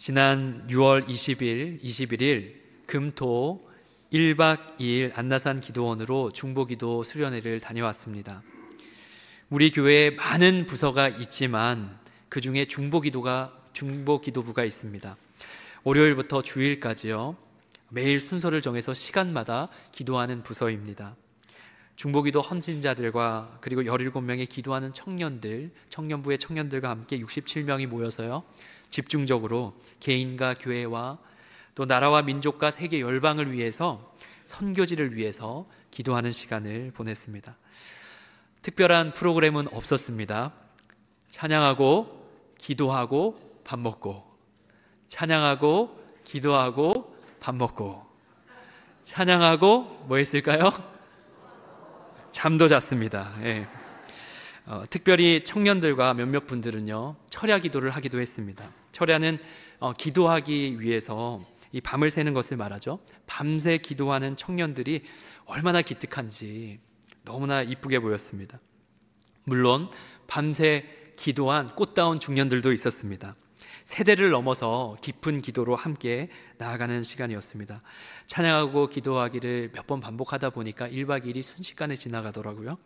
지난 6월 20일, 21일 금토 1박 2일 안나산 기도원으로 중보기도 수련회를 다녀왔습니다. 우리 교회에 많은 부서가 있지만 그 중에 중보기도부가 있습니다. 월요일부터 주일까지요, 매일 순서를 정해서 시간마다 기도하는 부서입니다. 중보기도 헌신자들과 그리고 17명의 기도하는 청년부의 청년들과 함께 67명이 모여서요, 집중적으로 개인과 교회와 또 나라와 민족과 세계 열방을 위해서, 선교지를 위해서 기도하는 시간을 보냈습니다. 특별한 프로그램은 없었습니다. 찬양하고 기도하고 밥 먹고, 찬양하고 기도하고 밥 먹고, 찬양하고 뭐 했을까요? 잠도 잤습니다. 예. 특별히 청년들과 몇몇 분들은요, 철야 기도를 하기도 했습니다. 철야는 기도하기 위해서 이 밤을 새는 것을 말하죠. 밤새 기도하는 청년들이 얼마나 기특한지 너무나 이쁘게 보였습니다. 물론 밤새 기도한 꽃다운 중년들도 있었습니다. 세대를 넘어서 깊은 기도로 함께 나아가는 시간이었습니다. 찬양하고 기도하기를 몇 번 반복하다 보니까 1박 2일이 순식간에 지나가더라고요.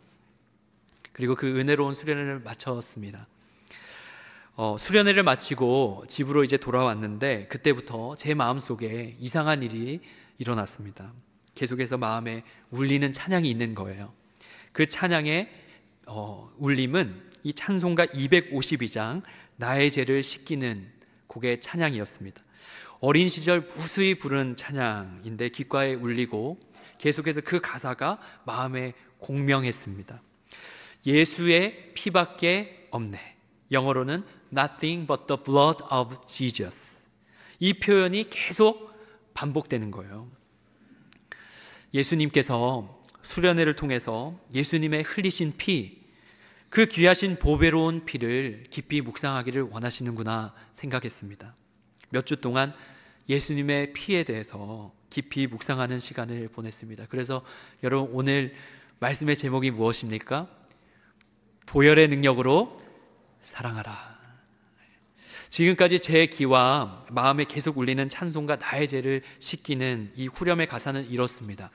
그리고 그 은혜로운 수련회를 마쳤습니다. 수련회를 마치고 집으로 이제 돌아왔는데 그때부터 제 마음속에 이상한 일이 일어났습니다. 계속해서 마음에 울리는 찬양이 있는 거예요. 그 찬양의 울림은 이 찬송가 252장 나의 죄를 씻기는 곡의 찬양이었습니다. 어린 시절 무수히 부른 찬양인데 귓가에 울리고 계속해서 그 가사가 마음에 공명했습니다. 예수의 피밖에 없네. 영어로는 Nothing but the blood of Jesus. 이 표현이 계속 반복되는 거예요. 예수님께서 수련회를 통해서 예수님의 흘리신 피, 그 귀하신 보배로운 피를 깊이 묵상하기를 원하시는구나 생각했습니다. 몇 주 동안 예수님의 피에 대해서 깊이 묵상하는 시간을 보냈습니다. 그래서 여러분, 오늘 말씀의 제목이 무엇입니까? 보혈의 능력으로 사랑하라. 지금까지 제 귀와 마음에 계속 울리는 찬송가 나의 죄를 씻기는 이 후렴의 가사는 이렇습니다.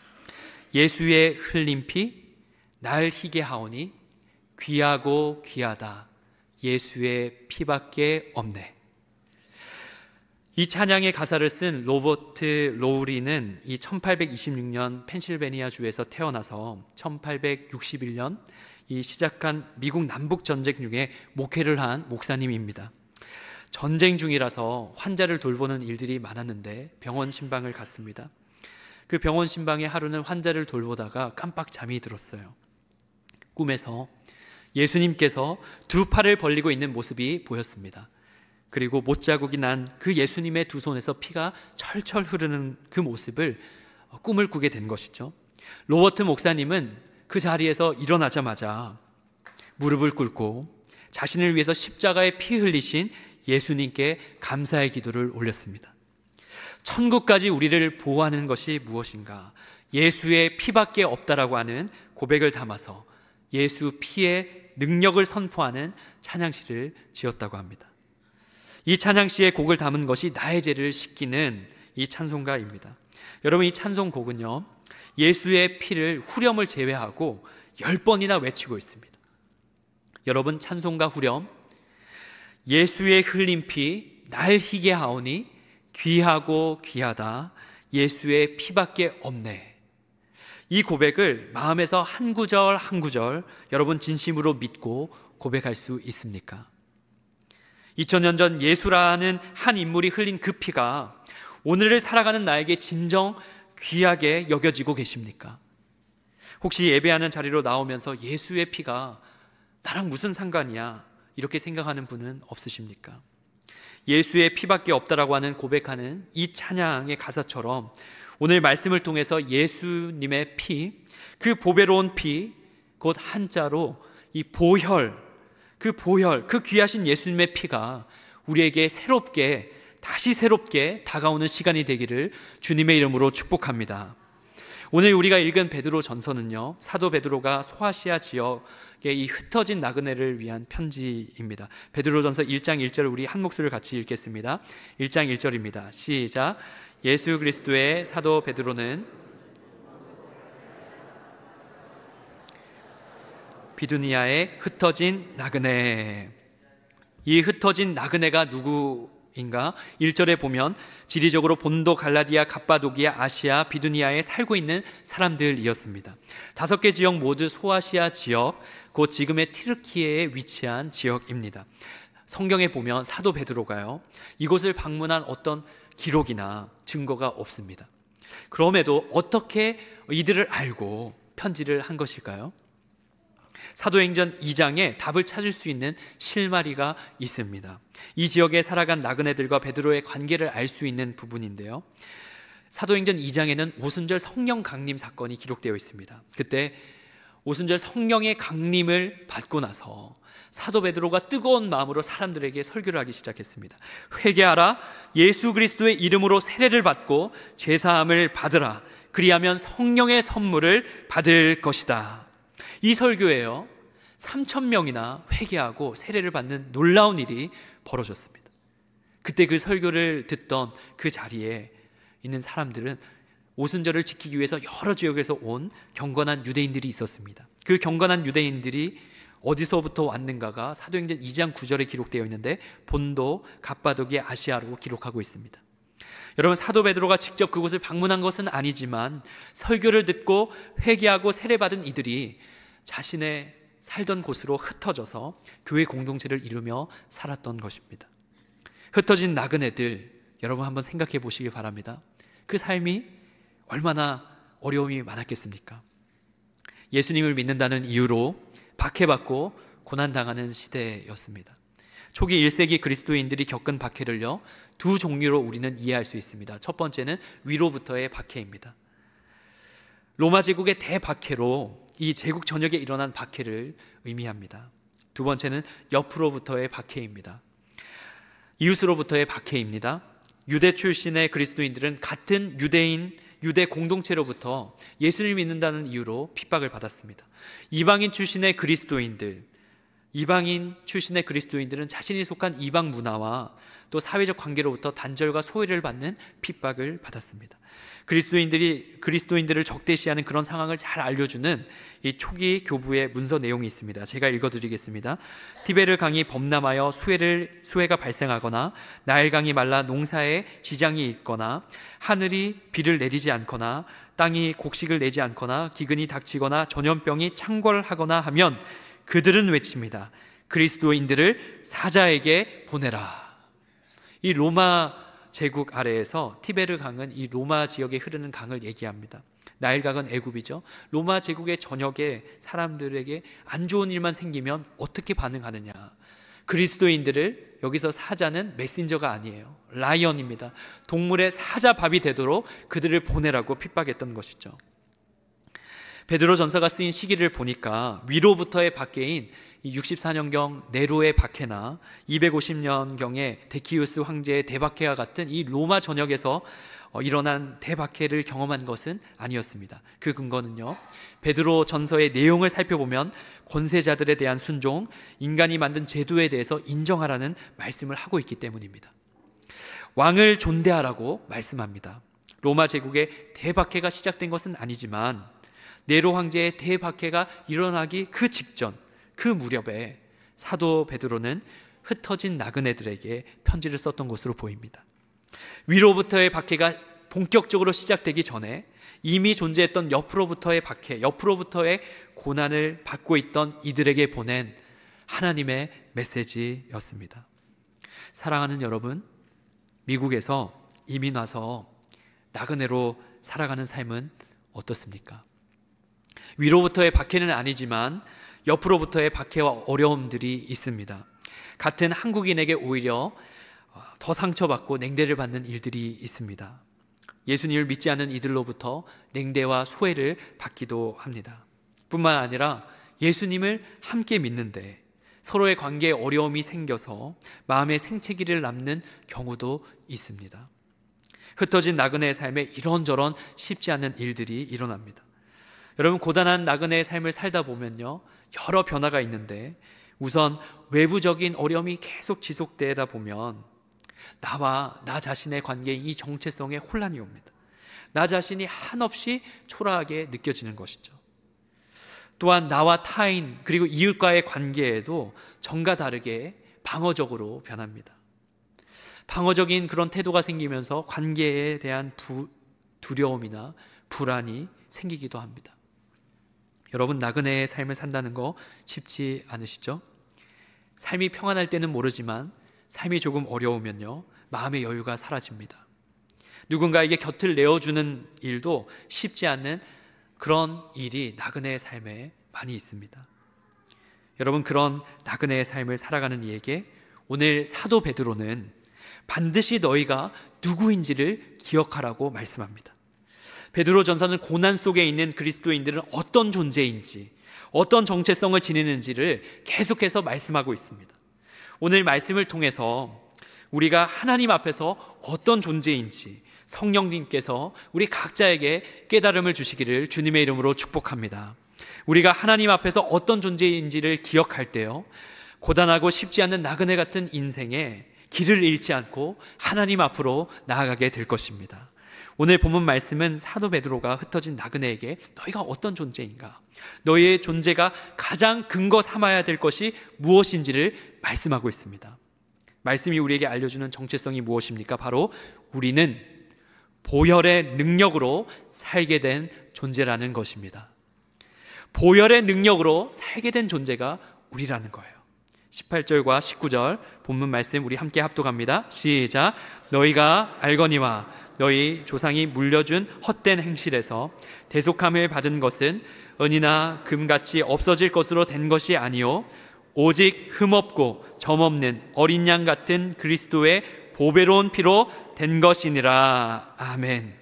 예수의 흘린 피 날 희게 하오니 귀하고 귀하다 예수의 피밖에 없네. 이 찬양의 가사를 쓴 로버트 로우리는 이 1826년 펜실베니아 주에서 태어나서 1861년 이 시작한 미국 남북 전쟁 중에 목회를 한 목사님입니다. 전쟁 중이라서 환자를 돌보는 일들이 많았는데 병원 신방을 갔습니다. 그 병원 신방에 하루는 환자를 돌보다가 깜빡 잠이 들었어요. 꿈에서 예수님께서 두 팔을 벌리고 있는 모습이 보였습니다. 그리고 못자국이 난 그 예수님의 두 손에서 피가 철철 흐르는 그 모습을 꿈을 꾸게 된 것이죠. 로버트 목사님은 그 자리에서 일어나자마자 무릎을 꿇고 자신을 위해서 십자가에 피 흘리신 예수님께 감사의 기도를 올렸습니다. 천국까지 우리를 보호하는 것이 무엇인가? 예수의 피밖에 없다라고 하는 고백을 담아서 예수 피의 능력을 선포하는 찬양시를 지었다고 합니다. 이 찬양시의 곡을 담은 것이 나의 죄를 씻기는 이 찬송가입니다. 여러분, 이 찬송곡은요, 예수의 피를 후렴을 제외하고 10번이나 외치고 있습니다. 여러분, 찬송가 후렴 예수의 흘린 피 날 희게 하오니 귀하고 귀하다 예수의 피밖에 없네. 이 고백을 마음에서 한 구절 한 구절 여러분 진심으로 믿고 고백할 수 있습니까? 2000년 전 예수라는 한 인물이 흘린 그 피가 오늘을 살아가는 나에게 진정 귀하게 여겨지고 계십니까? 혹시 예배하는 자리로 나오면서 예수의 피가 나랑 무슨 상관이야 이렇게 생각하는 분은 없으십니까? 예수의 피밖에 없다라고 하는 고백하는 이 찬양의 가사처럼 오늘 말씀을 통해서 예수님의 피, 그 보배로운 피, 곧 한자로 이 보혈, 그 귀하신 예수님의 피가 우리에게 다시 새롭게 다가오는 시간이 되기를 주님의 이름으로 축복합니다. 오늘 우리가 읽은 베드로 전서는요, 사도 베드로가 소아시아 지역의 이 흩어진 나그네를 위한 편지입니다. 베드로 전서 1장 1절을 우리 한 목소리를 같이 읽겠습니다. 1장 1절입니다. 시작. 예수 그리스도의 사도 베드로는 비두니아의 흩어진 나그네. 이 흩어진 나그네가 누구인가? 1절에 보면 지리적으로 본도, 갈라디아, 갑바도기아, 아시아, 비두니아에 살고 있는 사람들이었습니다. 5개 지역 모두 소아시아 지역, 곧 지금의 튀르키예에 위치한 지역입니다. 성경에 보면 사도 베드로가요, 이곳을 방문한 어떤 기록이나 증거가 없습니다. 그럼에도 어떻게 이들을 알고 편지를 한 것일까요? 사도행전 2장에 답을 찾을 수 있는 실마리가 있습니다. 이 지역에 살아간 나그네들과 베드로의 관계를 알 수 있는 부분인데요, 사도행전 2장에는 오순절 성령 강림 사건이 기록되어 있습니다. 그때 오순절 성령의 강림을 받고 나서 사도 베드로가 뜨거운 마음으로 사람들에게 설교를 하기 시작했습니다. 회개하라, 예수 그리스도의 이름으로 세례를 받고 죄사함을 받으라, 그리하면 성령의 선물을 받을 것이다. 이 설교에요, 3,000명이나 회개하고 세례를 받는 놀라운 일이 벌어졌습니다. 그때 그 설교를 듣던 그 자리에 있는 사람들은 오순절을 지키기 위해서 여러 지역에서 온 경건한 유대인들이 있었습니다. 그 경건한 유대인들이 어디서부터 왔는가가 사도행전 2장 9절에 기록되어 있는데, 본도, 갑바도기아, 아시아로 기록하고 있습니다. 여러분, 사도 베드로가 직접 그곳을 방문한 것은 아니지만 설교를 듣고 회개하고 세례받은 이들이 자신의 살던 곳으로 흩어져서 교회 공동체를 이루며 살았던 것입니다. 흩어진 나그네들, 여러분 한번 생각해 보시기 바랍니다. 그 삶이 얼마나 어려움이 많았겠습니까? 예수님을 믿는다는 이유로 박해받고 고난당하는 시대였습니다. 초기 1세기 그리스도인들이 겪은 박해를요, 2 종류로 우리는 이해할 수 있습니다. 첫 번째는 위로부터의 박해입니다. 로마 제국의 대박해로 이 제국 전역에 일어난 박해를 의미합니다. 2번째는 옆으로부터의 박해입니다. 이웃으로부터의 박해입니다. 유대 출신의 그리스도인들은 같은 유대 공동체로부터 예수를 믿는다는 이유로 핍박을 받았습니다. 이방인 출신의 그리스도인들은 자신이 속한 이방 문화와 또 사회적 관계로부터 단절과 소외를 받는 핍박을 받았습니다. 그리스도인들을 적대시하는 그런 상황을 잘 알려주는 이 초기 교부의 문서 내용이 있습니다. 제가 읽어드리겠습니다. 티베르 강이 범람하여 수해가 발생하거나 나일 강이 말라 농사에 지장이 있거나 하늘이 비를 내리지 않거나 땅이 곡식을 내지 않거나 기근이 닥치거나 전염병이 창궐하거나 하면 그들은 외칩니다. 그리스도인들을 사자에게 보내라. 이 로마 제국 아래에서 티베르 강은 이 로마 지역에 흐르는 강을 얘기합니다. 나일강은 애굽이죠. 로마 제국의 전역에 사람들에게 안 좋은 일만 생기면 어떻게 반응하느냐. 그리스도인들을, 여기서 사자는 메신저가 아니에요, 라이언입니다. 동물의 사자밥이 되도록 그들을 보내라고 핍박했던 것이죠. 베드로 전서가 쓰인 시기를 보니까 위로부터의 박해인 64년경 네로의 박해나 250년경의 데키우스 황제의 대박해와 같은 이 로마 전역에서 일어난 대박해를 경험한 것은 아니었습니다. 그 근거는요, 베드로 전서의 내용을 살펴보면 권세자들에 대한 순종, 인간이 만든 제도에 대해서 인정하라는 말씀을 하고 있기 때문입니다. 왕을 존대하라고 말씀합니다. 로마 제국의 대박해가 시작된 것은 아니지만 네로 황제의 대박해가 일어나기 그 직전, 그 무렵에 사도 베드로는 흩어진 나그네들에게 편지를 썼던 것으로 보입니다. 위로부터의 박해가 본격적으로 시작되기 전에 이미 존재했던 옆으로부터의 박해, 옆으로부터의 고난을 받고 있던 이들에게 보낸 하나님의 메시지였습니다. 사랑하는 여러분, 미국에서 이민 와서 나그네로 살아가는 삶은 어떻습니까? 위로부터의 박해는 아니지만 옆으로부터의 박해와 어려움들이 있습니다. 같은 한국인에게 오히려 더 상처받고 냉대를 받는 일들이 있습니다. 예수님을 믿지 않는 이들로부터 냉대와 소외를 받기도 합니다. 뿐만 아니라 예수님을 함께 믿는데 서로의 관계에 어려움이 생겨서 마음의 생채기를 남는 경우도 있습니다. 흩어진 나그네의 삶에 이런저런 쉽지 않은 일들이 일어납니다. 여러분, 고단한 나그네의 삶을 살다 보면요, 여러 변화가 있는데 우선 외부적인 어려움이 계속 지속되다 보면 나와 나 자신의 관계에 이 정체성에 혼란이 옵니다. 나 자신이 한없이 초라하게 느껴지는 것이죠. 또한 나와 타인 그리고 이웃과의 관계에도 전과 다르게 방어적으로 변합니다. 방어적인 그런 태도가 생기면서 관계에 대한 두려움이나 불안이 생기기도 합니다. 여러분, 나그네의 삶을 산다는 거 쉽지 않으시죠? 삶이 평안할 때는 모르지만 삶이 조금 어려우면요, 마음의 여유가 사라집니다. 누군가에게 곁을 내어주는 일도 쉽지 않는 그런 일이 나그네의 삶에 많이 있습니다. 여러분, 그런 나그네의 삶을 살아가는 이에게 오늘 사도 베드로는 반드시 너희가 누구인지를 기억하라고 말씀합니다. 베드로 전서는 고난 속에 있는 그리스도인들은 어떤 존재인지, 어떤 정체성을 지니는지를 계속해서 말씀하고 있습니다. 오늘 말씀을 통해서 우리가 하나님 앞에서 어떤 존재인지 성령님께서 우리 각자에게 깨달음을 주시기를 주님의 이름으로 축복합니다. 우리가 하나님 앞에서 어떤 존재인지를 기억할 때요, 고단하고 쉽지 않은 나그네 같은 인생에 길을 잃지 않고 하나님 앞으로 나아가게 될 것입니다. 오늘 본문 말씀은 사도 베드로가 흩어진 나그네에게 너희가 어떤 존재인가, 너희의 존재가 가장 근거 삼아야 될 것이 무엇인지를 말씀하고 있습니다. 말씀이 우리에게 알려주는 정체성이 무엇입니까? 바로 우리는 보혈의 능력으로 살게 된 존재라는 것입니다. 보혈의 능력으로 살게 된 존재가 우리라는 거예요. 18절과 19절 본문 말씀 우리 함께 합독합니다. 시작. 너희가 알거니와 너희 조상이 물려준 헛된 행실에서 대속함을 받은 것은 은이나 금같이 없어질 것으로 된 것이 아니요 오직 흠없고 점없는 어린 양 같은 그리스도의 보배로운 피로 된 것이니라. 아멘.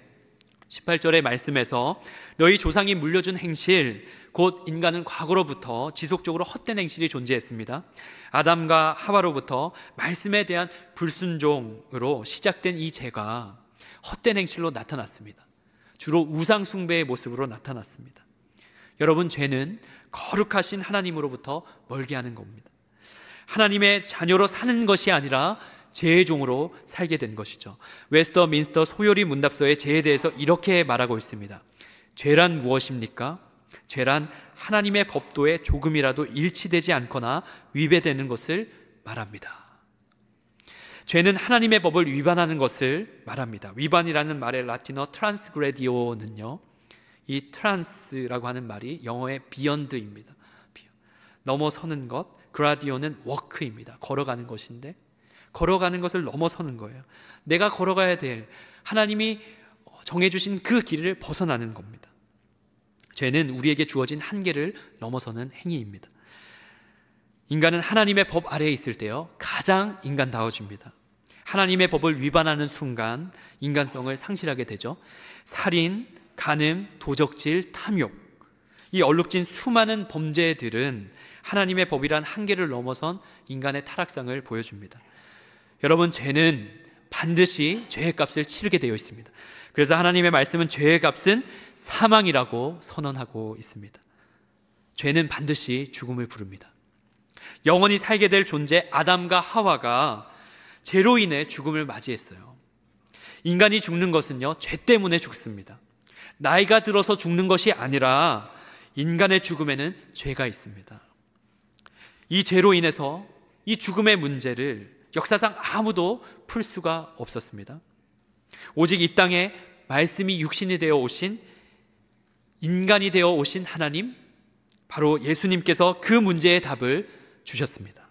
18절의 말씀에서 너희 조상이 물려준 행실, 곧 인간은 과거로부터 지속적으로 헛된 행실이 존재했습니다. 아담과 하와로부터 말씀에 대한 불순종으로 시작된 이 죄가 헛된 행실로 나타났습니다. 주로 우상 숭배의 모습으로 나타났습니다. 여러분, 죄는 거룩하신 하나님으로부터 멀게 하는 겁니다. 하나님의 자녀로 사는 것이 아니라 죄의 종으로 살게 된 것이죠. 웨스터민스터 소요리 문답서에 죄에 대해서 이렇게 말하고 있습니다. 죄란 무엇입니까? 죄란 하나님의 법도에 조금이라도 일치되지 않거나 위배되는 것을 말합니다. 죄는 하나님의 법을 위반하는 것을 말합니다. 위반이라는 말의 라틴어 트란스그레디오는요, 이 트란스라고 하는 말이 영어의 beyond입니다. 넘어서는 것, 그라디오는 워크입니다. 걸어가는 것인데 걸어가는 것을 넘어서는 거예요. 내가 걸어가야 될 하나님이 정해주신 그 길을 벗어나는 겁니다. 죄는 우리에게 주어진 한계를 넘어서는 행위입니다. 인간은 하나님의 법 아래에 있을 때요, 가장 인간다워집니다. 하나님의 법을 위반하는 순간 인간성을 상실하게 되죠. 살인, 간음, 도적질, 탐욕, 이 얼룩진 수많은 범죄들은 하나님의 법이란 한계를 넘어선 인간의 타락상을 보여줍니다. 여러분, 죄는 반드시 죄의 값을 치르게 되어 있습니다. 그래서 하나님의 말씀은 죄의 값은 사망이라고 선언하고 있습니다. 죄는 반드시 죽음을 부릅니다. 영원히 살게 될 존재 아담과 하와가 죄로 인해 죽음을 맞이했어요. 인간이 죽는 것은요, 죄 때문에 죽습니다. 나이가 들어서 죽는 것이 아니라 인간의 죽음에는 죄가 있습니다. 이 죄로 인해서 이 죽음의 문제를 역사상 아무도 풀 수가 없었습니다. 오직 이 땅에 말씀이 육신이 되어 오신, 인간이 되어 오신 하나님, 바로 예수님께서 그 문제의 답을 주셨습니다.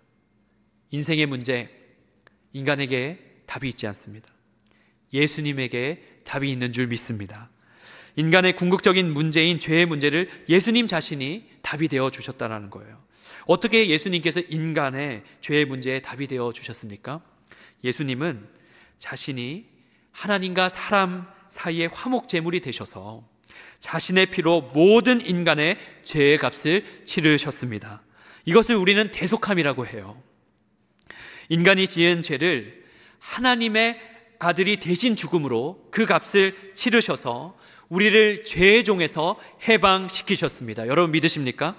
인생의 문제, 인간에게 답이 있지 않습니다. 예수님에게 답이 있는 줄 믿습니다. 인간의 궁극적인 문제인 죄의 문제를 예수님 자신이 답이 되어 주셨다는 거예요. 어떻게 예수님께서 인간의 죄의 문제에 답이 되어 주셨습니까? 예수님은 자신이 하나님과 사람 사이의 화목제물이 되셔서 자신의 피로 모든 인간의 죄의 값을 치르셨습니다. 이것을 우리는 대속함이라고 해요. 인간이 지은 죄를 하나님의 아들이 대신 죽음으로 그 값을 치르셔서 우리를 죄의 종에서 해방시키셨습니다. 여러분 믿으십니까?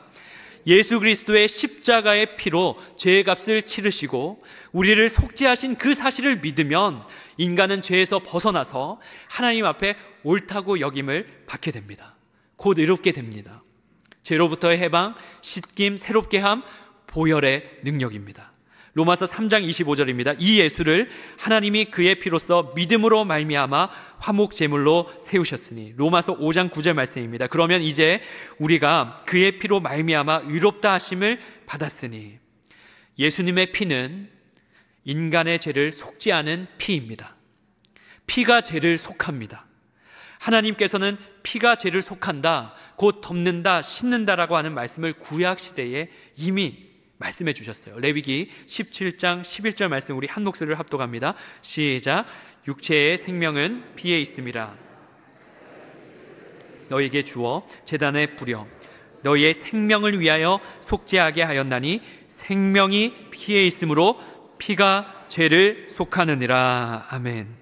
예수 그리스도의 십자가의 피로 죄의 값을 치르시고 우리를 속죄하신 그 사실을 믿으면 인간은 죄에서 벗어나서 하나님 앞에 옳다고 여김을 받게 됩니다. 곧 의롭게 됩니다. 죄로부터의 해방, 씻김, 새롭게 함, 보혈의 능력입니다. 로마서 3장 25절입니다. 이 예수를 하나님이 그의 피로써 믿음으로 말미암아 화목 제물로 세우셨으니. 로마서 5장 9절 말씀입니다. 그러면 이제 우리가 그의 피로 말미암아 의롭다 하심을 받았으니, 예수님의 피는 인간의 죄를 속죄하는 피입니다. 피가 죄를 속합니다. 하나님께서는 피가 죄를 속한다, 곧 덮는다, 씻는다라고 하는 말씀을 구약시대에 이미 말씀해 주셨어요. 레위기 17장 11절 말씀 우리 한 목소리를 합독합니다. 시작. 육체의 생명은 피에 있음이라. 너에게 주어 제단에 뿌려 너희의 생명을 위하여 속죄하게 하였나니 생명이 피에 있으므로 피가 죄를 속하느니라. 아멘.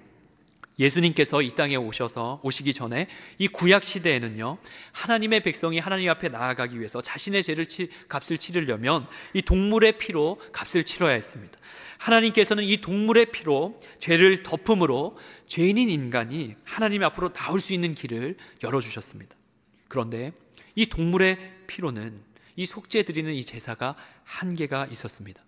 예수님께서 이 땅에 오시기 전에 이 구약 시대에는요, 하나님의 백성이 하나님 앞에 나아가기 위해서 자신의 죄를 값을 치르려면 이 동물의 피로 값을 치러야 했습니다. 하나님께서는 이 동물의 피로 죄를 덮음으로 죄인인 인간이 하나님 앞으로 나올 수 있는 길을 열어주셨습니다. 그런데 이 동물의 피로는, 이 속죄 드리는 이 제사가 한계가 있었습니다.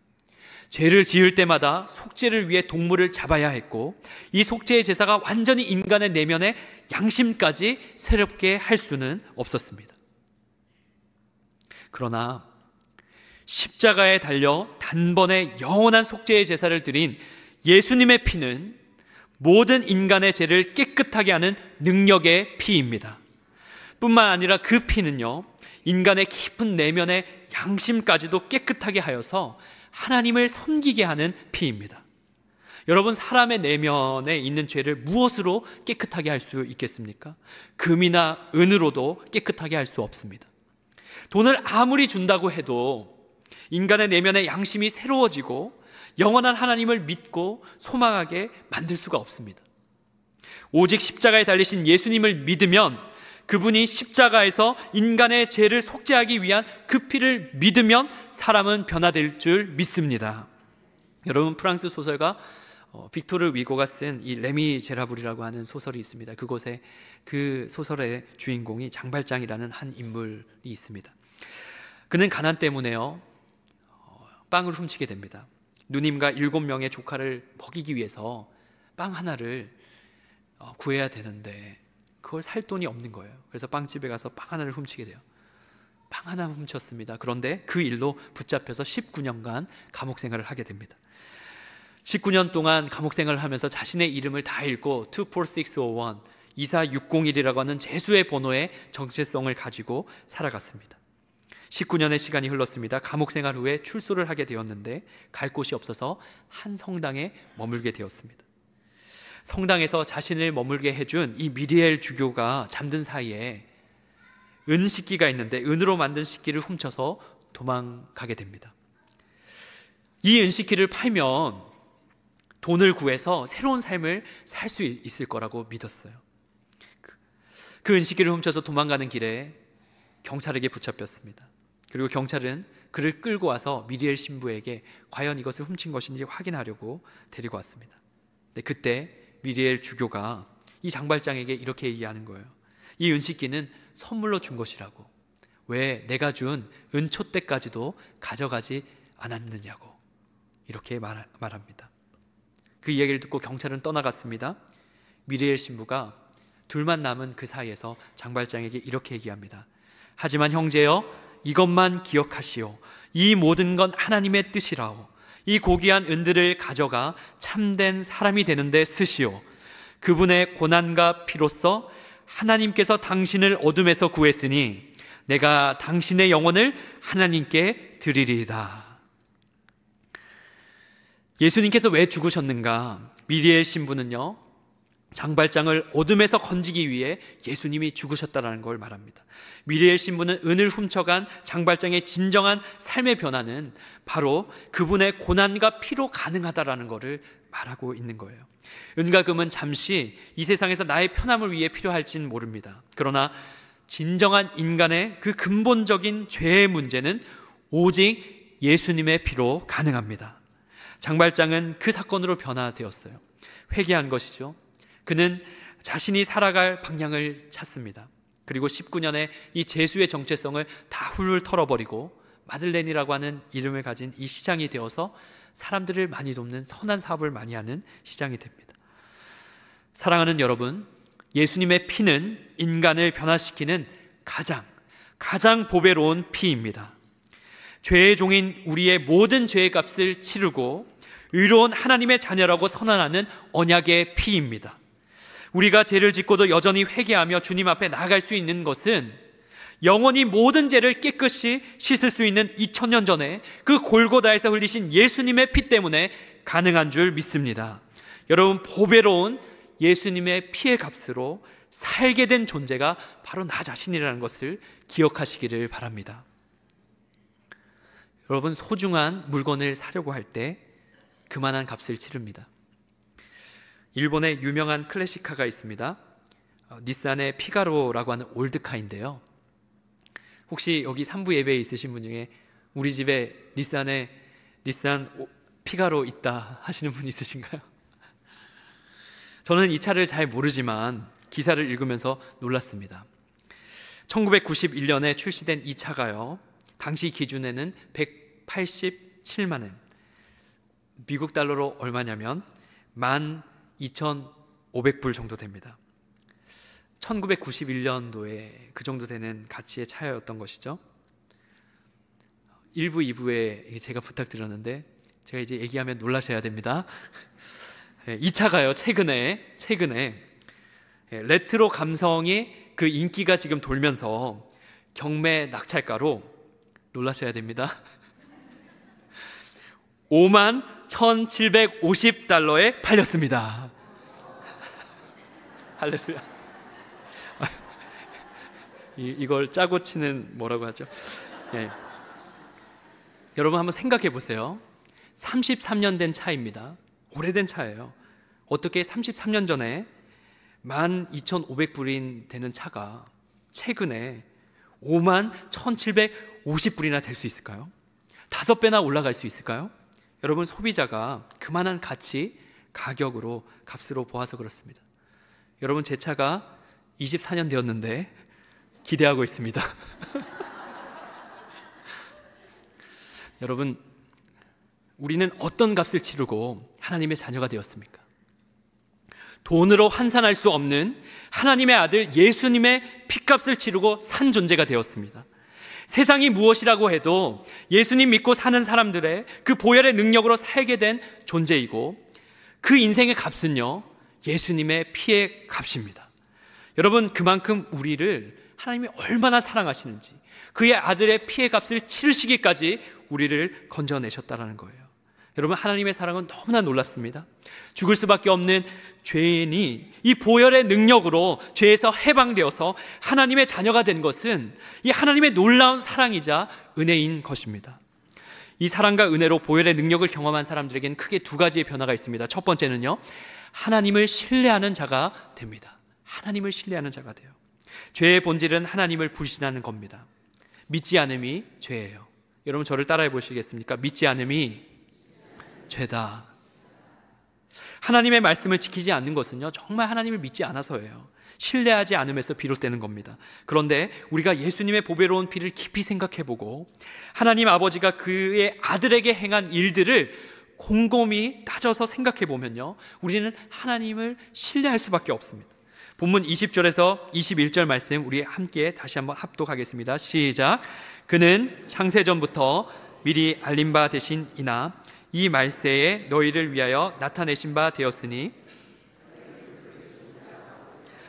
죄를 지을 때마다 속죄를 위해 동물을 잡아야 했고, 이 속죄의 제사가 완전히 인간의 내면의 양심까지 새롭게 할 수는 없었습니다. 그러나 십자가에 달려 단번에 영원한 속죄의 제사를 드린 예수님의 피는 모든 인간의 죄를 깨끗하게 하는 능력의 피입니다. 뿐만 아니라 그 피는요, 인간의 깊은 내면의 양심까지도 깨끗하게 하여서 하나님을 섬기게 하는 피입니다. 여러분, 사람의 내면에 있는 죄를 무엇으로 깨끗하게 할 수 있겠습니까? 금이나 은으로도 깨끗하게 할 수 없습니다. 돈을 아무리 준다고 해도 인간의 내면의 양심이 새로워지고 영원한 하나님을 믿고 소망하게 만들 수가 없습니다. 오직 십자가에 달리신 예수님을 믿으면, 그분이 십자가에서 인간의 죄를 속죄하기 위한 그 피를 믿으면 사람은 변화될 줄 믿습니다. 여러분, 프랑스 소설가 빅토르 위고가 쓴 이 레미제라블이라고 하는 소설이 있습니다. 그곳에 그 소설의 주인공이 장발장이라는 한 인물이 있습니다. 그는 가난 때문에요, 빵을 훔치게 됩니다. 누님과 7명의 조카를 먹이기 위해서 빵 하나를 구해야 되는데 그걸 살 돈이 없는 거예요. 그래서 빵집에 가서 빵 하나를 훔치게 돼요. 빵 하나 훔쳤습니다. 그런데 그 일로 붙잡혀서 19년간 감옥 생활을 하게 됩니다. 19년 동안 감옥 생활을 하면서 자신의 이름을 다 읽고 24601, 24601이라고 하는 재수의 번호의 정체성을 가지고 살아갔습니다. 19년의 시간이 흘렀습니다. 감옥 생활 후에 출소를 하게 되었는데 갈 곳이 없어서 한 성당에 머물게 되었습니다. 성당에서 자신을 머물게 해준 이 미리엘 주교가 잠든 사이에 은식기가 있는데 은으로 만든 식기를 훔쳐서 도망가게 됩니다. 이 은식기를 팔면 돈을 구해서 새로운 삶을 살 수 있을 거라고 믿었어요. 그 은식기를 훔쳐서 도망가는 길에 경찰에게 붙잡혔습니다. 그리고 경찰은 그를 끌고 와서 미리엘 신부에게 과연 이것을 훔친 것인지 확인하려고 데리고 왔습니다. 근데 그때 미리엘 주교가 이 장발장에게 이렇게 얘기하는 거예요. 이 은식기는 선물로 준 것이라고. 왜 내가 준 은촛대까지도 가져가지 않았느냐고 이렇게 말합니다. 그 이야기를 듣고 경찰은 떠나갔습니다. 미리엘 신부가 둘만 남은 그 사이에서 장발장에게 이렇게 얘기합니다. 하지만 형제여, 이것만 기억하시오. 이 모든 건 하나님의 뜻이라오. 이 고귀한 은들을 가져가 참된 사람이 되는데 쓰시오. 그분의 고난과 피로써 하나님께서 당신을 어둠에서 구했으니 내가 당신의 영혼을 하나님께 드리리이다. 예수님께서 왜 죽으셨는가? 미리엘 신부는요, 장발장을 어둠에서 건지기 위해 예수님이 죽으셨다는 걸 말합니다. 미리엘 신부는 은을 훔쳐간 장발장의 진정한 삶의 변화는 바로 그분의 고난과 피로 가능하다라는 것을 말하고 있는 거예요. 은과 금은 잠시 이 세상에서 나의 편함을 위해 필요할진 모릅니다. 그러나 진정한 인간의 그 근본적인 죄의 문제는 오직 예수님의 피로 가능합니다. 장발장은 그 사건으로 변화되었어요. 회개한 것이죠. 그는 자신이 살아갈 방향을 찾습니다. 그리고 19년에 이 재수의 정체성을 다 훌훌 털어버리고 마들렌이라고 하는 이름을 가진 이 시장이 되어서 사람들을 많이 돕는 선한 사업을 많이 하는 시장이 됩니다. 사랑하는 여러분, 예수님의 피는 인간을 변화시키는 가장 보배로운 피입니다. 죄의 종인 우리의 모든 죄의 값을 치르고 의로운 하나님의 자녀라고 선언하는 언약의 피입니다. 우리가 죄를 짓고도 여전히 회개하며 주님 앞에 나아갈 수 있는 것은 영원히 모든 죄를 깨끗이 씻을 수 있는 2000년 전에 그 골고다에서 흘리신 예수님의 피 때문에 가능한 줄 믿습니다. 여러분, 보배로운 예수님의 피의 값으로 살게 된 존재가 바로 나 자신이라는 것을 기억하시기를 바랍니다. 여러분, 소중한 물건을 사려고 할 때 그만한 값을 치릅니다. 일본에 유명한 클래식카가 있습니다. 닛산의 피가로라고 하는 올드카인데요. 혹시 여기 3부 예배에 있으신 분 중에 우리 집에 닛산 피가로 있다 하시는 분 있으신가요? 저는 이 차를 잘 모르지만 기사를 읽으면서 놀랐습니다. 1991년에 출시된 이 차가요, 당시 기준에는 187만 원, 미국 달러로 얼마냐면 12,500불 정도 됩니다. 1991년도에 그 정도 되는 가치의 차였던 것이죠. 1부, 2부에 제가 부탁드렸는데 제가 이제 얘기하면 놀라셔야 됩니다. 이 차가요, 최근에 레트로 감성이 그 인기가 지금 돌면서 경매 낙찰가로 놀라셔야 됩니다. 51,750달러에 팔렸습니다. 할렐루야. 이걸 짜고 치는 뭐라고 하죠? 네. 여러분 한번 생각해 보세요. 33년 된 차입니다. 오래된 차예요. 어떻게 33년 전에 12,500불이 되는 차가 최근에 51,750불이나 될 수 있을까요? 5배나 올라갈 수 있을까요? 여러분, 소비자가 그만한 가격으로 값으로 보아서 그렇습니다. 여러분, 제 차가 24년 되었는데 기대하고 있습니다. 여러분, 우리는 어떤 값을 치르고 하나님의 자녀가 되었습니까? 돈으로 환산할 수 없는 하나님의 아들 예수님의 피값을 치르고 산 존재가 되었습니다. 세상이 무엇이라고 해도 예수님 믿고 사는 사람들의 그 보혈의 능력으로 살게 된 존재이고, 그 인생의 값은요, 예수님의 피의 값입니다. 여러분, 그만큼 우리를 하나님이 얼마나 사랑하시는지, 그의 아들의 피의 값을 치르시기까지 우리를 건져내셨다는 거예요. 여러분, 하나님의 사랑은 너무나 놀랍습니다. 죽을 수밖에 없는 죄인이 이 보혈의 능력으로 죄에서 해방되어서 하나님의 자녀가 된 것은 이 하나님의 놀라운 사랑이자 은혜인 것입니다. 이 사랑과 은혜로 보혈의 능력을 경험한 사람들에게는 크게 두 가지의 변화가 있습니다. 첫 번째는요, 하나님을 신뢰하는 자가 됩니다. 하나님을 신뢰하는 자가 돼요. 죄의 본질은 하나님을 불신하는 겁니다. 믿지 않음이 죄예요. 여러분, 저를 따라해 보시겠습니까? 믿지 않음이 죄다. 하나님의 말씀을 지키지 않는 것은요, 정말 하나님을 믿지 않아서예요. 신뢰하지 않음에서 비롯되는 겁니다. 그런데 우리가 예수님의 보배로운 피를 깊이 생각해보고 하나님 아버지가 그의 아들에게 행한 일들을 곰곰이 따져서 생각해보면요, 우리는 하나님을 신뢰할 수밖에 없습니다. 본문 20절에서 21절 말씀 우리 함께 다시 한번 합독하겠습니다. 시작. 그는 창세전부터 미리 알린 바 되신이나 이 말세에 너희를 위하여 나타내신 바 되었으니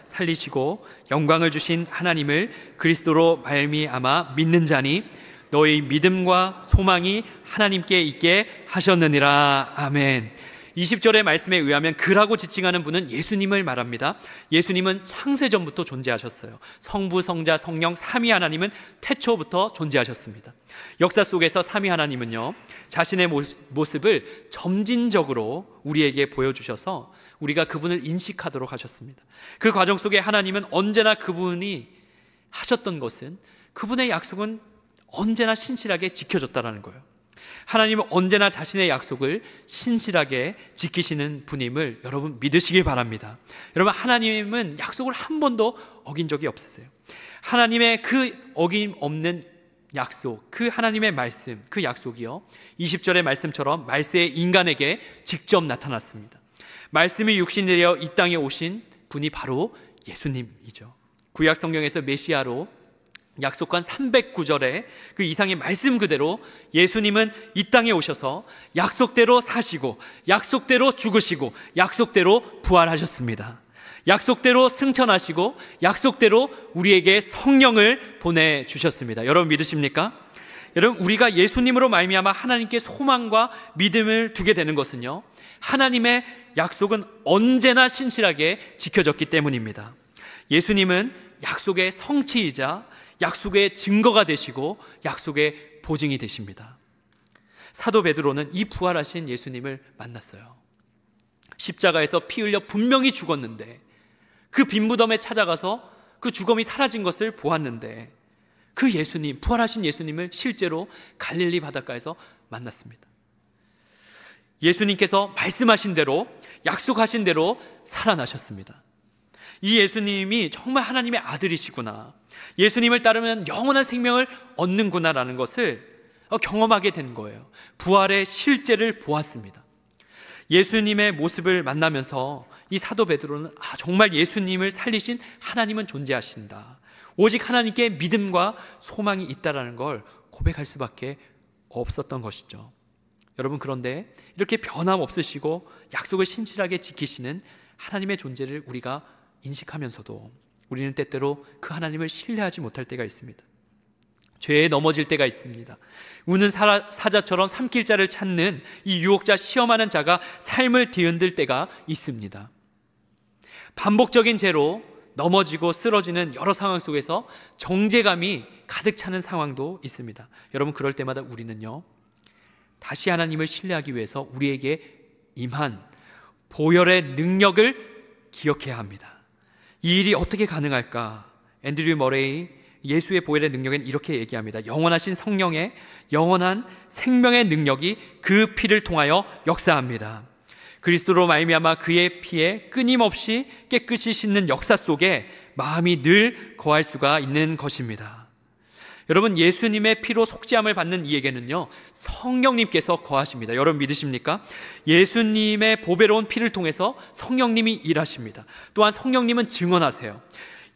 살리시고 영광을 주신 하나님을 그리스도로 말미암아 믿는 자니 너희 믿음과 소망이 하나님께 있게 하셨느니라. 아멘. 20절의 말씀에 의하면 그라고 지칭하는 분은 예수님을 말합니다. 예수님은 창세전부터 존재하셨어요. 성부, 성자, 성령 삼위 하나님은 태초부터 존재하셨습니다. 역사 속에서 삼위 하나님은요, 자신의 모습을 점진적으로 우리에게 보여주셔서 우리가 그분을 인식하도록 하셨습니다. 그 과정 속에 하나님은 언제나 그분이 하셨던 것은, 그분의 약속은 언제나 신실하게 지켜졌다는 거예요. 하나님은 언제나 자신의 약속을 신실하게 지키시는 분임을 여러분 믿으시길 바랍니다. 여러분, 하나님은 약속을 한 번도 어긴 적이 없으세요. 하나님의 그 어김없는 약속, 그 하나님의 말씀, 그 약속이요, 20절의 말씀처럼 말세의 인간에게 직접 나타났습니다. 말씀이 육신이 되어 이 땅에 오신 분이 바로 예수님이죠. 구약 성경에서 메시아로 약속한 309절의 그 이상의 말씀 그대로 예수님은 이 땅에 오셔서 약속대로 사시고, 약속대로 죽으시고, 약속대로 부활하셨습니다. 약속대로 승천하시고, 약속대로 우리에게 성령을 보내주셨습니다. 여러분 믿으십니까? 여러분, 우리가 예수님으로 말미암아 하나님께 소망과 믿음을 두게 되는 것은요, 하나님의 약속은 언제나 신실하게 지켜졌기 때문입니다. 예수님은 약속의 성취이자 약속의 증거가 되시고 약속의 보증이 되십니다. 사도 베드로는 이 부활하신 예수님을 만났어요. 십자가에서 피 흘려 분명히 죽었는데, 그 빈 무덤에 찾아가서 그 죽음이 사라진 것을 보았는데, 그 예수님, 부활하신 예수님을 실제로 갈릴리 바닷가에서 만났습니다. 예수님께서 말씀하신 대로, 약속하신 대로 살아나셨습니다. 이 예수님이 정말 하나님의 아들이시구나, 예수님을 따르면 영원한 생명을 얻는구나라는 것을 경험하게 된 거예요. 부활의 실제를 보았습니다. 예수님의 모습을 만나면서 이 사도 베드로는 정말 예수님을 살리신 하나님은 존재하신다, 오직 하나님께 믿음과 소망이 있다라는 걸 고백할 수밖에 없었던 것이죠. 여러분, 그런데 이렇게 변함없으시고 약속을 신실하게 지키시는 하나님의 존재를 우리가 인식하면서도 우리는 때때로 그 하나님을 신뢰하지 못할 때가 있습니다. 죄에 넘어질 때가 있습니다. 우는 사자처럼 삼킬 자를 찾는 이 유혹자, 시험하는 자가 삶을 뒤흔들 때가 있습니다. 반복적인 죄로 넘어지고 쓰러지는 여러 상황 속에서 정죄감이 가득 차는 상황도 있습니다. 여러분, 그럴 때마다 우리는요, 다시 하나님을 신뢰하기 위해서 우리에게 임한 보혈의 능력을 기억해야 합니다. 이 일이 어떻게 가능할까? 앤드류 머레이 예수의 보혈의 능력에는 이렇게 얘기합니다. 영원하신 성령의 영원한 생명의 능력이 그 피를 통하여 역사합니다. 그리스도로 말미암아 그의 피에 끊임없이 깨끗이 씻는 역사 속에 마음이 늘 거할 수가 있는 것입니다. 여러분, 예수님의 피로 속죄함을 받는 이에게는요, 성령님께서 거하십니다. 여러분 믿으십니까? 예수님의 보배로운 피를 통해서 성령님이 일하십니다. 또한 성령님은 증언하세요.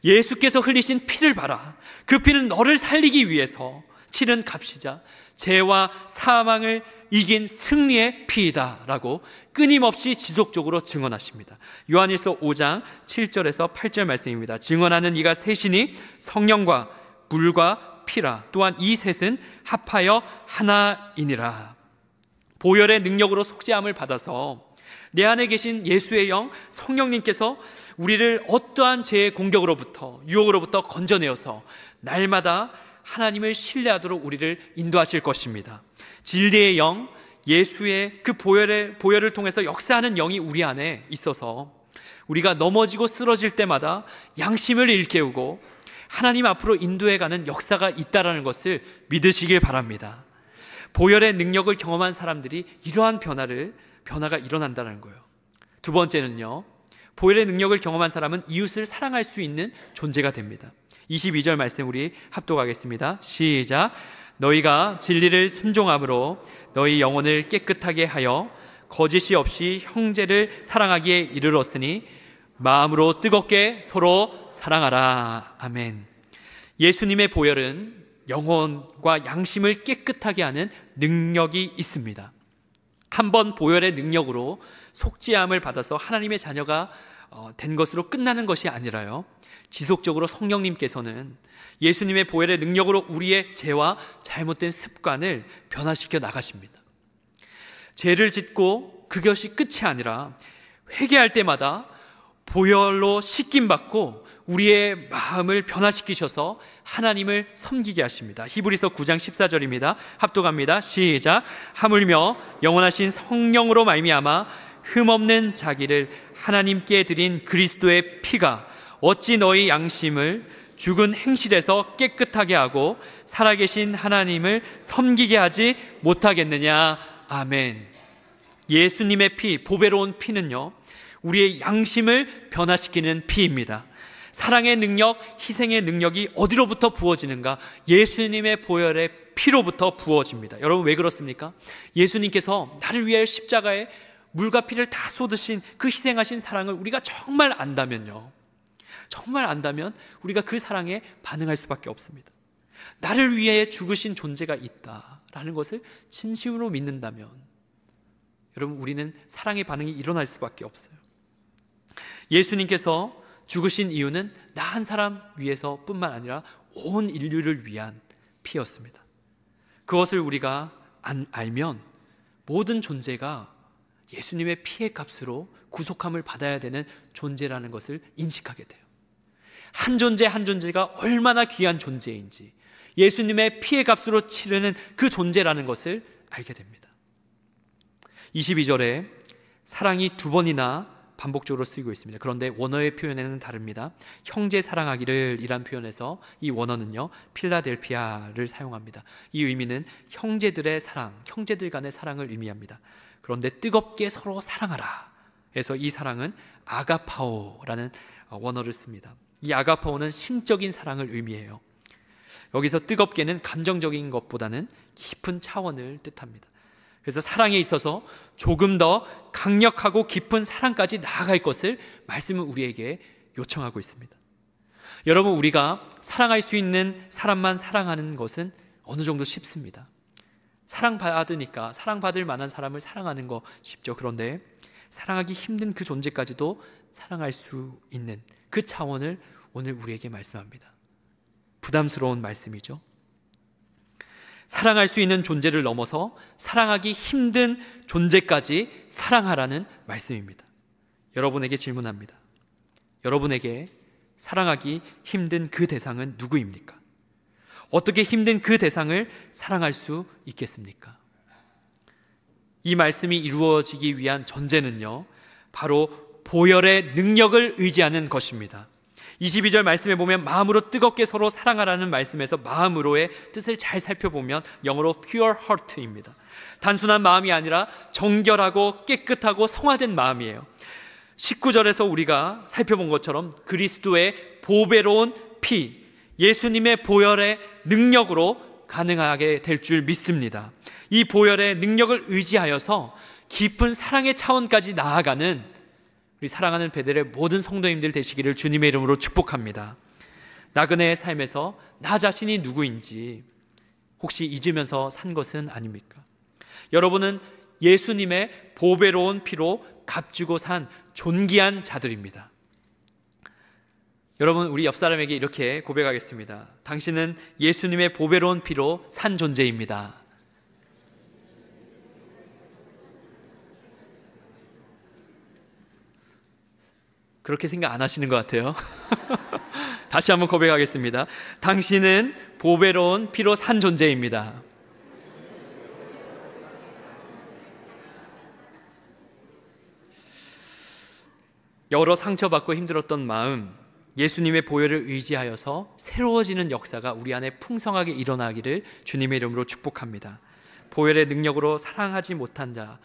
예수께서 흘리신 피를 봐라. 그 피는 너를 살리기 위해서 치른 값이자 죄와 사망을 이긴 승리의 피이다 라고 끊임없이 지속적으로 증언하십니다. 요한일서 5장 7절에서 8절 말씀입니다. 증언하는 이가 셋이니 성령과 물과 피라. 또한 이 셋은 합하여 하나이니라. 보혈의 능력으로 속죄함을 받아서 내 안에 계신 예수의 영 성령님께서 우리를 어떠한 죄의 공격으로부터, 유혹으로부터 건져내어서 날마다 하나님을 신뢰하도록 우리를 인도하실 것입니다. 진리의 영, 예수의 그 보혈을 통해서 역사하는 영이 우리 안에 있어서 우리가 넘어지고 쓰러질 때마다 양심을 일깨우고 하나님 앞으로 인도해가는 역사가 있다는 것을 믿으시길 바랍니다. 보혈의 능력을 경험한 사람들이 이러한 변화가 일어난다는 거예요. 두 번째는요, 보혈의 능력을 경험한 사람은 이웃을 사랑할 수 있는 존재가 됩니다. 22절 말씀 우리 합독하겠습니다. 시작. 너희가 진리를 순종함으로 너희 영혼을 깨끗하게 하여 거짓이 없이 형제를 사랑하기에 이르렀으니 마음으로 뜨겁게 서로 사랑하라. 아멘. 예수님의 보혈은 영혼과 양심을 깨끗하게 하는 능력이 있습니다. 한번 보혈의 능력으로 속죄함을 받아서 하나님의 자녀가 된 것으로 끝나는 것이 아니라요, 지속적으로 성령님께서는 예수님의 보혈의 능력으로 우리의 죄와 잘못된 습관을 변화시켜 나가십니다. 죄를 짓고 그것이 끝이 아니라 회개할 때마다 보혈로 씻김받고 우리의 마음을 변화시키셔서 하나님을 섬기게 하십니다. 히브리서 9장 14절입니다. 합독합니다. 시작. 하물며 영원하신 성령으로 말미암아 흠없는 자기를 하나님께 드린 그리스도의 피가 어찌 너희 양심을 죽은 행실에서 깨끗하게 하고 살아계신 하나님을 섬기게 하지 못하겠느냐. 아멘. 예수님의 피, 보배로운 피는요, 우리의 양심을 변화시키는 피입니다. 사랑의 능력, 희생의 능력이 어디로부터 부어지는가? 예수님의 보혈의 피로부터 부어집니다. 여러분, 왜 그렇습니까? 예수님께서 나를 위해 십자가에 물과 피를 다 쏟으신 그 희생하신 사랑을 우리가 정말 안다면요, 정말 안다면 우리가 그 사랑에 반응할 수밖에 없습니다. 나를 위해 죽으신 존재가 있다라는 것을 진심으로 믿는다면 여러분, 우리는 사랑의 반응이 일어날 수밖에 없어요. 예수님께서 죽으신 이유는 나 한 사람 위해서 뿐만 아니라 온 인류를 위한 피였습니다. 그것을 우리가 알면 모든 존재가 예수님의 피의 값으로 구속함을 받아야 되는 존재라는 것을 인식하게 돼요. 한 존재 한 존재가 얼마나 귀한 존재인지, 예수님의 피의 값으로 치르는 그 존재라는 것을 알게 됩니다. 22절에 사랑이 두 번이나 반복적으로 쓰이고 있습니다. 그런데 원어의 표현에는 다릅니다. 형제 사랑하기를 이란 표현에서 이 원어는요, 필라델피아를 사용합니다. 이 의미는 형제들의 사랑, 형제들 간의 사랑을 의미합니다. 그런데 뜨겁게 서로 사랑하라 해서 이 사랑은 아가파오라는 원어를 씁니다. 이 아가파오는 신적인 사랑을 의미해요. 여기서 뜨겁게는 감정적인 것보다는 깊은 차원을 뜻합니다. 그래서 사랑에 있어서 조금 더 강력하고 깊은 사랑까지 나아갈 것을 말씀은 우리에게 요청하고 있습니다. 여러분, 우리가 사랑할 수 있는 사람만 사랑하는 것은 어느 정도 쉽습니다. 사랑받으니까 사랑받을 만한 사람을 사랑하는 거 쉽죠. 그런데 사랑하기 힘든 그 존재까지도 사랑할 수 있는 그 차원을 오늘 우리에게 말씀합니다. 부담스러운 말씀이죠. 사랑할 수 있는 존재를 넘어서 사랑하기 힘든 존재까지 사랑하라는 말씀입니다. 여러분에게 질문합니다. 여러분에게 사랑하기 힘든 그 대상은 누구입니까? 어떻게 힘든 그 대상을 사랑할 수 있겠습니까? 이 말씀이 이루어지기 위한 전제는요, 바로 보혈의 능력을 의지하는 것입니다. 22절 말씀에 보면 마음으로 뜨겁게 서로 사랑하라는 말씀에서 마음으로의 뜻을 잘 살펴보면 영어로 pure heart입니다. 단순한 마음이 아니라 정결하고 깨끗하고 성화된 마음이에요. 19절에서 우리가 살펴본 것처럼 그리스도의 보배로운 피, 예수님의 보혈의 능력으로 가능하게 될 줄 믿습니다. 이 보혈의 능력을 의지하여서 깊은 사랑의 차원까지 나아가는 우리 사랑하는 베델의 모든 성도님들 되시기를 주님의 이름으로 축복합니다. 나그네의 삶에서 나 자신이 누구인지 혹시 잊으면서 산 것은 아닙니까? 여러분은 예수님의 보배로운 피로 값주고 산 존귀한 자들입니다. 여러분, 우리 옆 사람에게 이렇게 고백하겠습니다. 당신은 예수님의 보배로운 피로 산 존재입니다. 그렇게 생각 안 하시는 것 같아요. 다시 한번 고백하겠습니다. 당신은 보배로운 피로 산 존재입니다. 여러 상처받고 힘들었던 마음, 예수님의 보혈을 의지하여서 새로워지는 역사가 우리 안에 풍성하게 일어나기를 주님의 이름으로 축복합니다. 보혈의 능력으로 사랑하지 못한 자,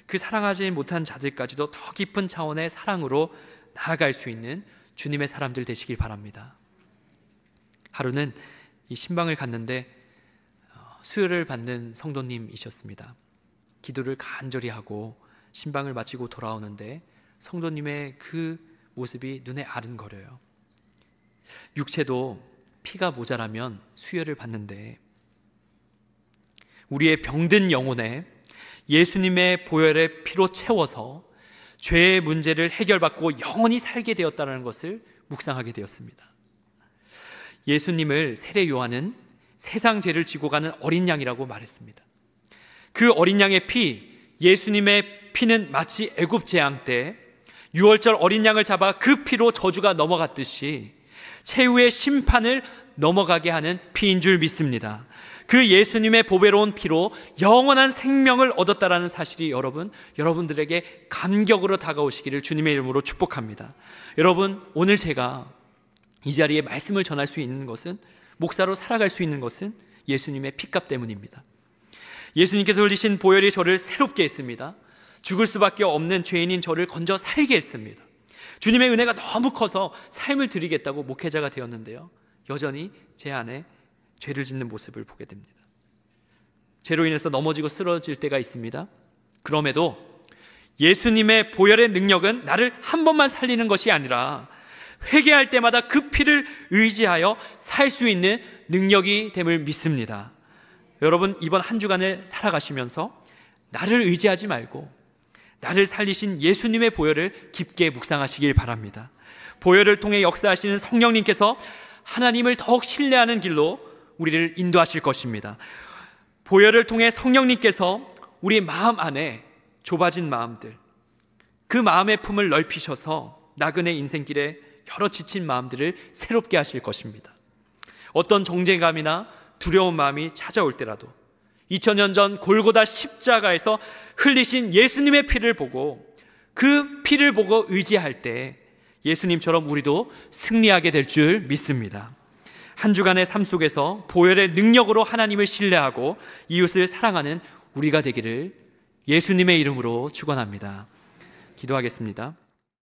그 사랑하지 못한 자들까지도 더 깊은 차원의 사랑으로 나아갈 수 있는 주님의 사람들 되시길 바랍니다. 하루는 이 신방을 갔는데 수혈을 받는 성도님이셨습니다. 기도를 간절히 하고 신방을 마치고 돌아오는데 성도님의 그 모습이 눈에 아른거려요. 육체도 피가 모자라면 수혈을 받는데 우리의 병든 영혼에 예수님의 보혈의 피로 채워서 죄의 문제를 해결받고 영원히 살게 되었다는 것을 묵상하게 되었습니다. 예수님을 세례 요한은 세상 죄를 지고 가는 어린 양이라고 말했습니다. 그 어린 양의 피, 예수님의 피는 마치 애굽 재앙 때 6월절 어린 양을 잡아 그 피로 저주가 넘어갔듯이 최후의 심판을 넘어가게 하는 피인 줄 믿습니다. 그 예수님의 보배로운 피로 영원한 생명을 얻었다라는 사실이 여러분들에게 감격으로 다가오시기를 주님의 이름으로 축복합니다. 여러분, 오늘 제가 이 자리에 말씀을 전할 수 있는 것은, 목사로 살아갈 수 있는 것은 예수님의 피값 때문입니다. 예수님께서 흘리신 보혈이 저를 새롭게 했습니다. 죽을 수밖에 없는 죄인인 저를 건져 살게 했습니다. 주님의 은혜가 너무 커서 삶을 드리겠다고 목회자가 되었는데요, 여전히 제 안에 죄를 짓는 모습을 보게 됩니다. 죄로 인해서 넘어지고 쓰러질 때가 있습니다. 그럼에도 예수님의 보혈의 능력은 나를 한 번만 살리는 것이 아니라 회개할 때마다 그 피를 의지하여 살 수 있는 능력이 됨을 믿습니다. 여러분, 이번 한 주간을 살아가시면서 나를 의지하지 말고 나를 살리신 예수님의 보혈을 깊게 묵상하시길 바랍니다. 보혈을 통해 역사하시는 성령님께서 하나님을 더욱 신뢰하는 길로 우리를 인도하실 것입니다. 보혈을 통해 성령님께서 우리 마음 안에 좁아진 마음들, 그 마음의 품을 넓히셔서 나그네 인생길에 여러 지친 마음들을 새롭게 하실 것입니다. 어떤 정죄감이나 두려운 마음이 찾아올 때라도 2000년 전 골고다 십자가에서 흘리신 예수님의 피를 보고, 그 피를 보고 의지할 때 예수님처럼 우리도 승리하게 될 줄 믿습니다. 한 주간의 삶 속에서 보혈의 능력으로 하나님을 신뢰하고 이웃을 사랑하는 우리가 되기를 예수님의 이름으로 축원합니다. 기도하겠습니다.